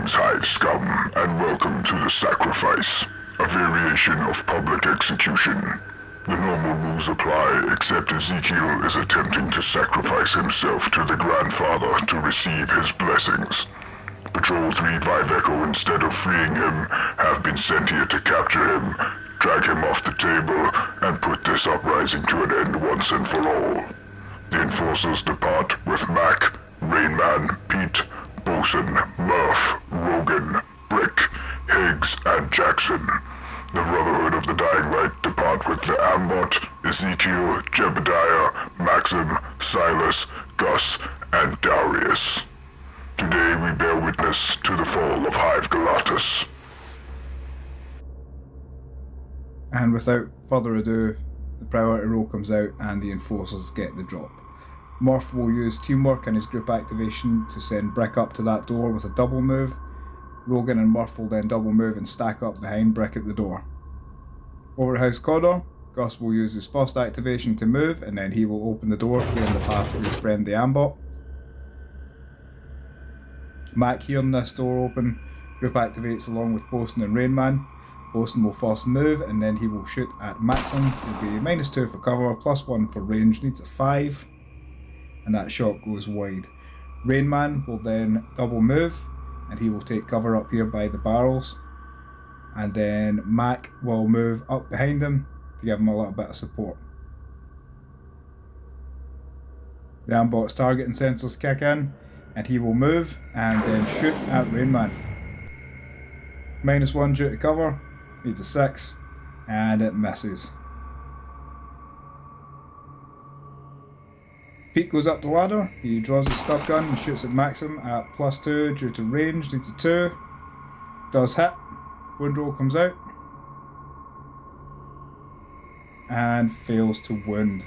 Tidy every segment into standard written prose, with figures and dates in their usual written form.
Greetings, Hive scum, and welcome to the sacrifice, a variation of public execution. The normal rules apply, except Ezekiel is attempting to sacrifice himself to the Grandfather to receive his blessings. Patrol 3-5 Echo, instead of freeing him, have been sent here to capture him, drag him off the table, and put this uprising to an end once and for all. The enforcers depart with Mac, Rainman, Pete, Bosun, Murph, Rogan, Brick, Higgs, and Jackson. The Brotherhood of the Dying Light depart with the Ambot, Ezekiel, Jebediah, Maxim, Silas, Gus, and Darius. Today we bear witness to the fall of Hive Galatus. And without further ado, the priority roll comes out and the enforcers get the drop. Murph will use teamwork and his group activation to send Brick up to that door with a double move. Rogan and Murph will then double move and stack up behind Brick at the door. Over at House Cawdor, Gus will use his first activation to move, and then he will open the door, clearing the path for his friend the Ambot. Mac hearing this door open, group activates along with Bosun and Rainman. Bosun will first move, and then he will shoot at Maxim. He'll be -2 for cover, +1 for range, needs a 5. And that shot goes wide. Rainman will then double move, and he will take cover up here by the barrels. And then Mac will move up behind him to give him a little bit of support. The Ambot's targeting sensors kick in, and he will move and then shoot at Rainman. -1 due to cover, needs a 6, and it misses. Pete goes up the ladder, he draws his stub gun and shoots at Maxim at +2 due to range, needs a 2. Does hit, wound roll comes out, and fails to wound.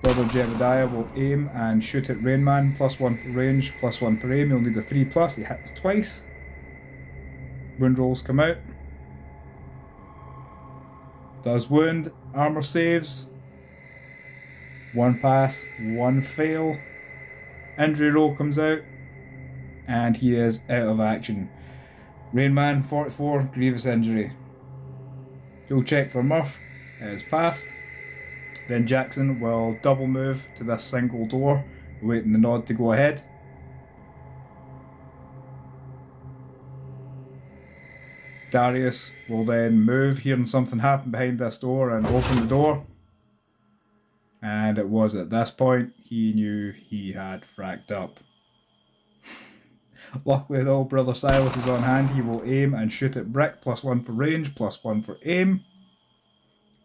Brother Jebediah will aim and shoot at Rainman, +1 for range, +1 for aim, he'll need a 3+, he hits twice. Wound rolls come out. Does wound, armor saves. 1 pass, 1 fail. Injury roll comes out, and he is out of action. Rainman, 44, grievous injury. Dual check for Murph, it is passed. Then Jackson will double move to this single door, waiting the nod to go ahead. Darius will then move, hearing something happen behind this door, and open the door. And it was at this point he knew he had fracked up. Luckily though, Brother Silas is on hand. He will aim and shoot at Brick, +1 for range, +1 for aim.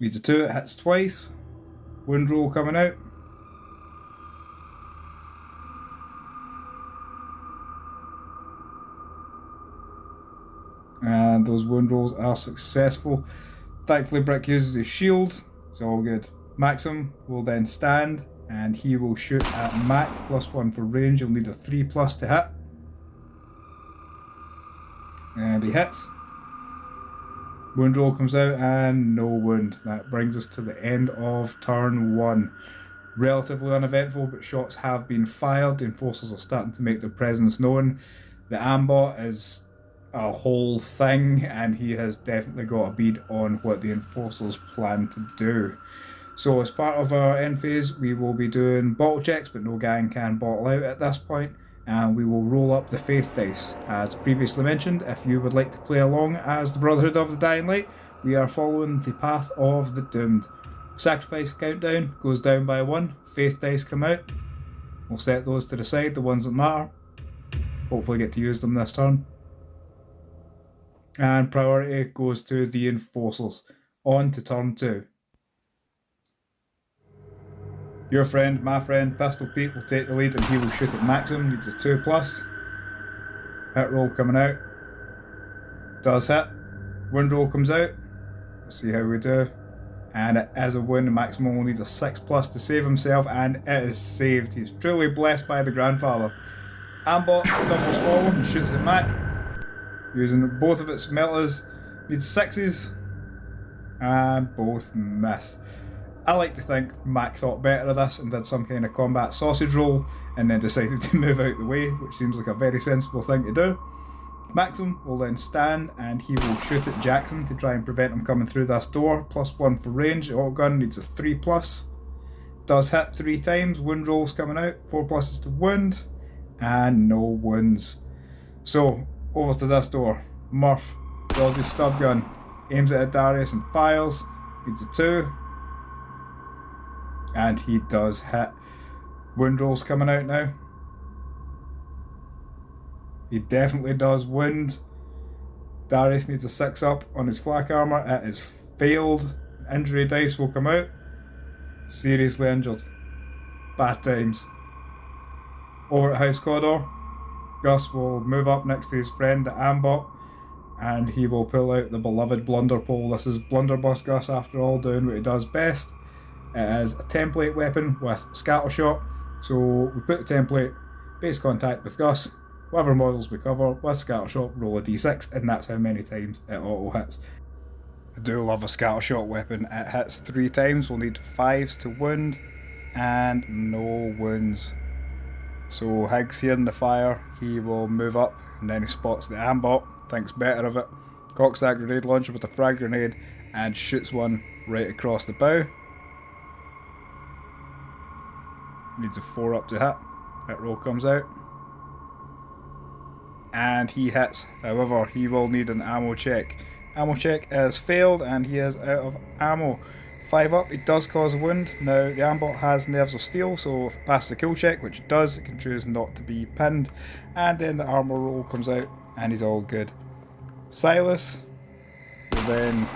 Needs a 2, it hits twice. Wound roll coming out. And those wound rolls are successful. Thankfully Brick uses his shield, it's all good. Maxim will then stand, and he will shoot at Mac, +1 for range, he'll need a 3+ to hit. And he hits. Wound roll comes out, and no wound. That brings us to the end of turn 1. Relatively uneventful, but shots have been fired. The enforcers are starting to make their presence known. The Ambot is a whole thing, and he has definitely got a bead on what the enforcers plan to do. So as part of our end phase, we will be doing bottle checks, but no gang can bottle out at this point, and we will roll up the faith dice. As previously mentioned, if you would like to play along as the Brotherhood of the Dying Light, we are following the path of the doomed. Sacrifice countdown goes down by 1, faith dice come out. We'll set those to the side, the ones that matter. Hopefully get to use them this turn. And priority goes to the enforcers. On to turn 2. Your friend, my friend, Pistol Pete will take the lead, and he will shoot at Maxim, needs a 2+. Hit roll coming out. Does hit. Wound roll comes out. Let's see how we do. And it is a win. Maxim will need a 6+ to save himself, and it is saved. He's truly blessed by the Grandfather. Ambot stumbles forward and shoots at Mac, using both of its melters. Needs 6s, and both miss. I like to think Mac thought better of this and did some kind of combat sausage roll and then decided to move out the way, which seems like a very sensible thing to do. Maxim will then stand and he will shoot at Jackson to try and prevent him coming through this door. +1 for range. Auto gun needs a 3+. Does hit 3 times. Wound rolls coming out. 4 pluses to wound. And no wounds. So, over to this door. Murph draws his stub gun, aims it at Darius and fires. Needs a 2. And he does hit. Wound rolls coming out now. He definitely does wound. Darius needs a 6 up on his flak armour. It is failed. Injury dice will come out. Seriously injured. Bad times. Over at House Cawdor, Gus will move up next to his friend at Ambot and he will pull out the beloved blunder pole. This is Blunderbuss Gus after all, doing what he does best. It is a template weapon with scattershot. So we put the template, base contact with Gus. Whatever models we cover, with scattershot, roll a d6, and that's how many times it auto hits. I do love a scattershot weapon. It hits 3 times, we'll need 5s to wound, and no wounds. So Higgs hearing the fire, he will move up, and then he spots the Ambot, thinks better of it, cocks that grenade launcher with a frag grenade, and shoots one right across the bow. Needs a 4 up to hit. That roll comes out. And he hits. However, he will need an ammo check. Ammo check has failed and he is out of ammo. 5 up, it does cause a wound. Now, the Ambot has nerves of steel, so if it passes the kill check, which it does, it can choose not to be pinned. And then the armor roll comes out and he's all good. Silas will then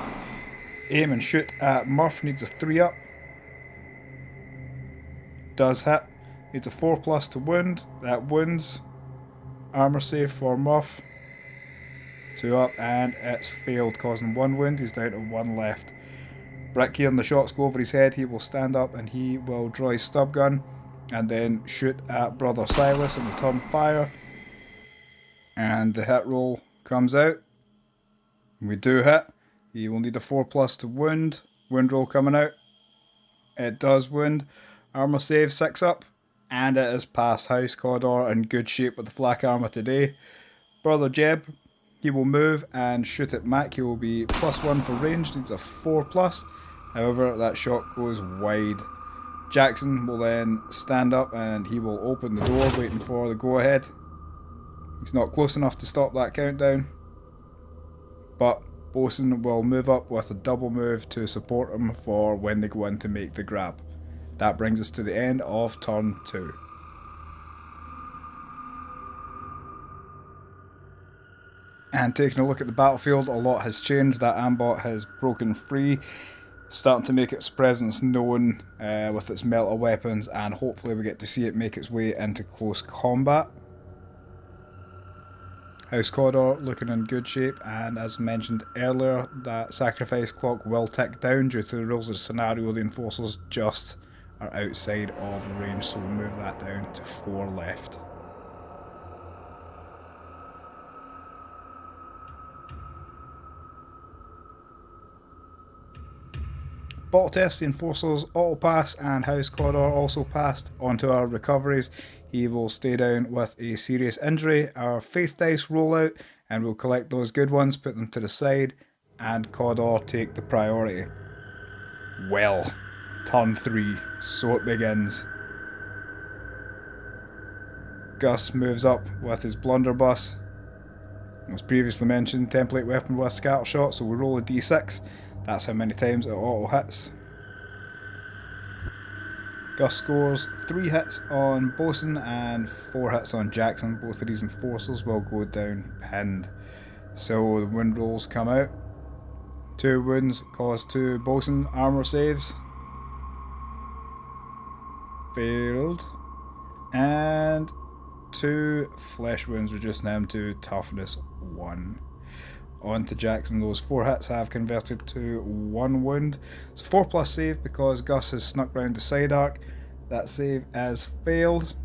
aim and shoot at Murph, needs a 3 up. Does hit. Needs a 4+ to wound. That wounds. Armor save for Murph. 2 up and it's failed, causing 1 wound. He's down to 1 left. Brick here and the shots go over his head. He will stand up and he will draw his stub gun and then shoot at Brother Silas and return fire. And the hit roll comes out. We do hit. He will need a 4+ to wound. Wound roll coming out. It does wound. Armor save 6 up. And it is past House Cawdor in good shape with the flak armour today. Brother Jeb, he will move and shoot at Mac. He will be +1 for range, needs a 4+. However, that shot goes wide. Jackson will then stand up and he will open the door, waiting for the go ahead. He's not close enough to stop that countdown. But Bosun will move up with a double move to support him for when they go in to make the grab. That brings us to the end of turn 2. And taking a look at the battlefield, a lot has changed. That Ambot has broken free, starting to make its presence known with its melter weapons, and hopefully we get to see it make its way into close combat. House Cawdor looking in good shape, and as mentioned earlier, that sacrifice clock will tick down due to the rules of the scenario. The enforcers just are outside of range, so we'll move that down to 4 left. Bottle test, the enforcers auto pass and House Cawdor also passed. Onto our recoveries, he will stay down with a serious injury. Our faith dice roll out and we'll collect those good ones, put them to the side, and Cawdor take the priority. Well, turn 3, so it begins. Gus moves up with his blunderbuss. As previously mentioned, template weapon with scattershot, so we roll a d6. That's how many times it auto hits. Gus scores 3 hits on Bosun and 4 hits on Jackson. Both of these enforcers will go down pinned. So the wound rolls come out. 2 wounds cause 2 Bosun armor saves. Failed. And 2 flesh wounds, reducing them to toughness 1. On to Jackson, those 4 hits have converted to 1 wound. It's a 4+ save because Gus has snuck round the side arc. That save has failed.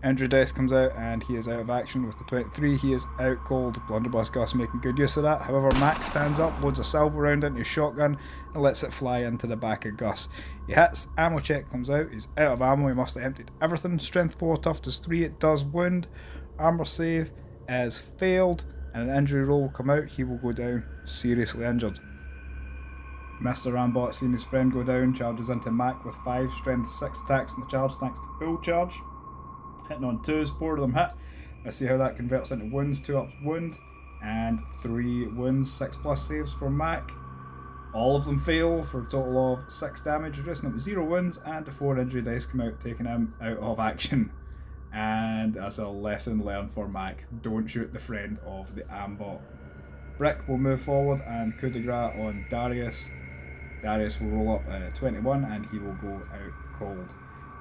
Injury dice comes out and he is out of action with the 23. He is out cold. Blunderbuss Gus making good use of that. However, Max stands up, loads a salvo round into his shotgun and lets it fly into the back of Gus. He hits, ammo check comes out, he's out of ammo, he must have emptied everything. Strength 4, toughness 3, it does wound. Armor save is failed and an injury roll will come out. He will go down seriously injured. Mr. Ambot seeing his friend go down, charges into Mac with 5, strength 6 attacks in the charge thanks to bull charge. Hitting on 2s, 4 of them hit. Let's see how that converts into wounds. 2 up wound and 3 wounds, 6 plus saves for Mac. All of them fail for a total of 6 damage, reducing him to 0 wounds, and the 4 injury dice come out, taking him out of action. And that's a lesson learned for Mac. Don't shoot the friend of the Ambot. Brick will move forward and coup de grace on Darius. Darius will roll up a 21 and he will go out cold.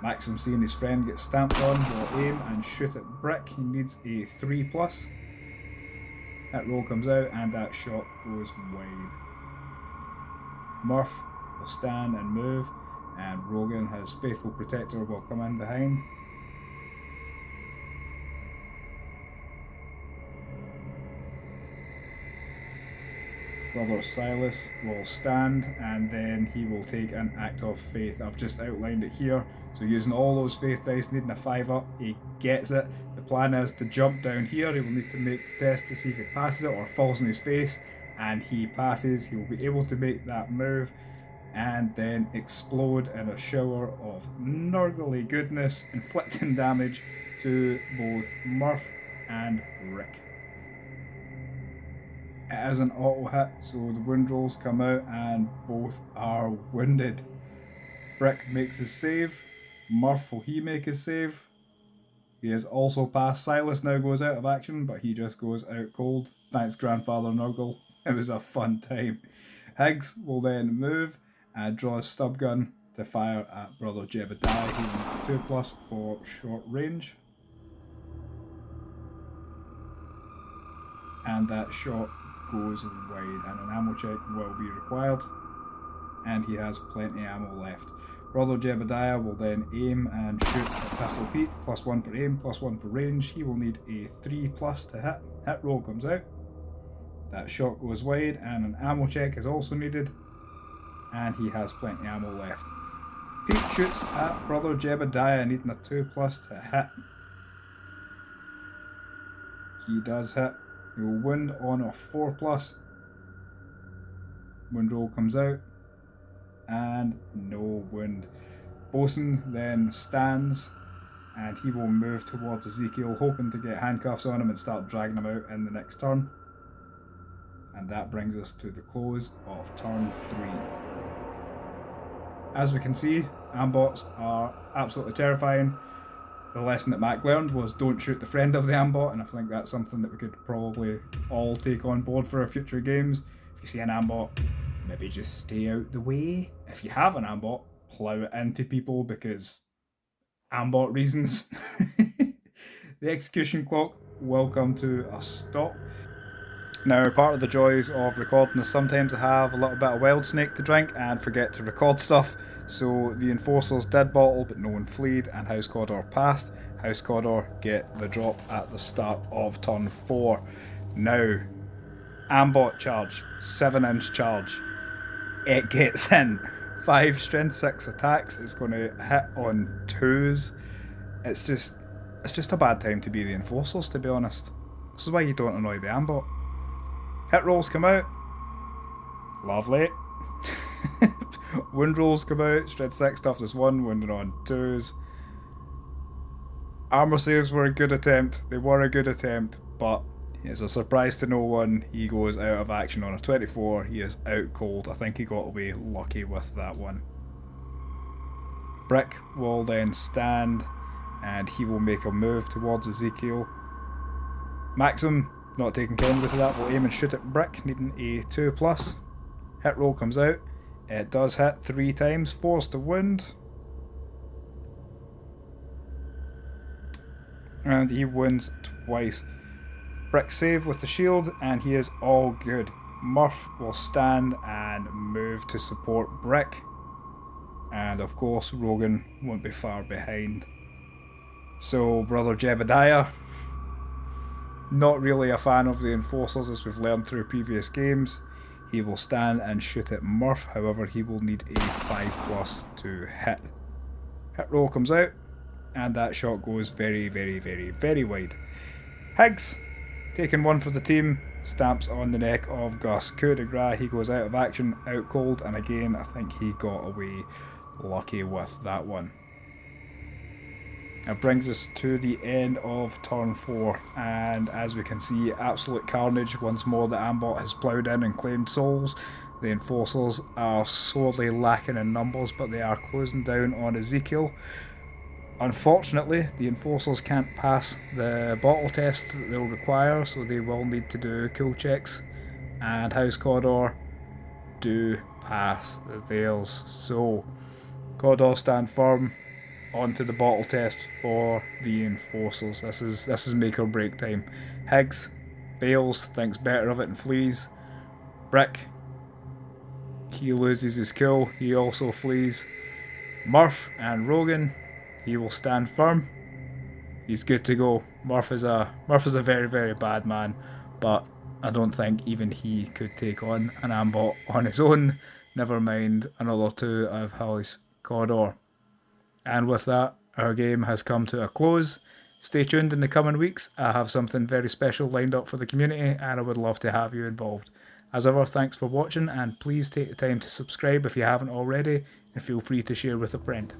Maxim seeing his friend get stamped on will aim and shoot at Brick. He needs a 3+. That roll comes out and that shot goes wide. Murph will stand and move, and Rogan, his faithful protector, will come in behind. Brother Silas will stand and then he will take an act of faith. I've just outlined it here. So using all those faith dice, needing a 5 up, he gets it. The plan is to jump down here. He will need to make the test to see if he passes it or falls on his face, and he passes. He will be able to make that move and then explode in a shower of nurgly goodness, inflicting damage to both Murph and Brick. It is an auto hit, so the wound rolls come out and both are wounded. Brick makes his save. Murph, will he make his save? He has also passed. Silas now goes out of action, but he just goes out cold. Thanks, Grandfather Nurgle. It was a fun time. Higgs will then move and draw his stub gun to fire at Brother Jebediah. He will need a 2+ for short range. And that shot goes wide and an ammo check will be required, and he has plenty of ammo left. Brother Jebediah will then aim and shoot at Pistol Pete. +1 for aim, +1 for range. He will need a 3+ to hit. Hit roll comes out. That shot goes wide and an ammo check is also needed, and he has plenty of ammo left. Pete shoots at Brother Jebediah, needing a 2+ to hit. He does hit. He will wound on a 4+. Wound roll comes out and no wound. Bosun then stands and he will move towards Ezekiel, hoping to get handcuffs on him and start dragging him out in the next turn. And that brings us to the close of turn 3. As we can see, Ambots are absolutely terrifying. The lesson that Mac learned was don't shoot the friend of the Ambot, and I think that's something that we could probably all take on board for our future games. If you see an Ambot, maybe just stay out the way. If you have an Ambot, plough it into people because Ambot reasons. The execution clock will come to a stop. Now, part of the joys of recording is sometimes I have a little bit of wild snake to drink and forget to record stuff. So the enforcers did bottle, but no one fleed, and House Cawdor passed. House Cawdor get the drop at the start of turn 4. Now, Ambot charge, 7-inch charge. It gets in. 5 strength, 6 attacks. It's going to hit on 2s. It's just a bad time to be the enforcers, to be honest. This is why you don't annoy the Ambot. Hit rolls come out. Lovely. Wound rolls come out. Strength 6, toughness 1, wounded on 2s. Armor saves were a good attempt. They were a good attempt, but it's a surprise to no one. He goes out of action on a 24. He is out cold. I think he got away lucky with that one. Brick will then stand and he will make a move towards Ezekiel. Maxim, not taking kindly to that, will aim and shoot at Brick, needing a 2+. Hit roll comes out. It does hit 3 times, forced to wound. And he wounds twice. Brick save with the shield and he is all good. Murph will stand and move to support Brick. And of course Rogan won't be far behind. So Brother Jebediah, not really a fan of the Enforcers as we've learned through previous games. He will stand and shoot at Murph, however he will need a 5+ to hit. Hit roll comes out, and that shot goes very, very, very, very wide. Higgs, taking one for the team, stamps on the neck of Gus. Coup de grace, he goes out of action, out cold, and again I think he got away lucky with that one. That brings us to the end of turn 4, and as we can see, absolute carnage. Once more the Ambot has ploughed in and claimed souls. The Enforcers are sorely lacking in numbers, but they are closing down on Ezekiel. Unfortunately, the Enforcers can't pass the bottle tests that they'll require, so they will need to do kill checks, and House Cawdor do pass theirs. So Cawdor stand firm onto the bottle test for the Enforcers. This is make or break time. Higgs fails, thinks better of it and flees. Brick, he loses his kill, he also flees. Murph and Rogan, he will stand firm. He's good to go. Murph is a very, very bad man, but I don't think even he could take on an Ambot on his own, never mind another two of House Cawdor. And with that, our game has come to a close. Stay tuned in the coming weeks. I have something very special lined up for the community, and I would love to have you involved. As ever, thanks for watching, and please take the time to subscribe if you haven't already, and feel free to share with a friend.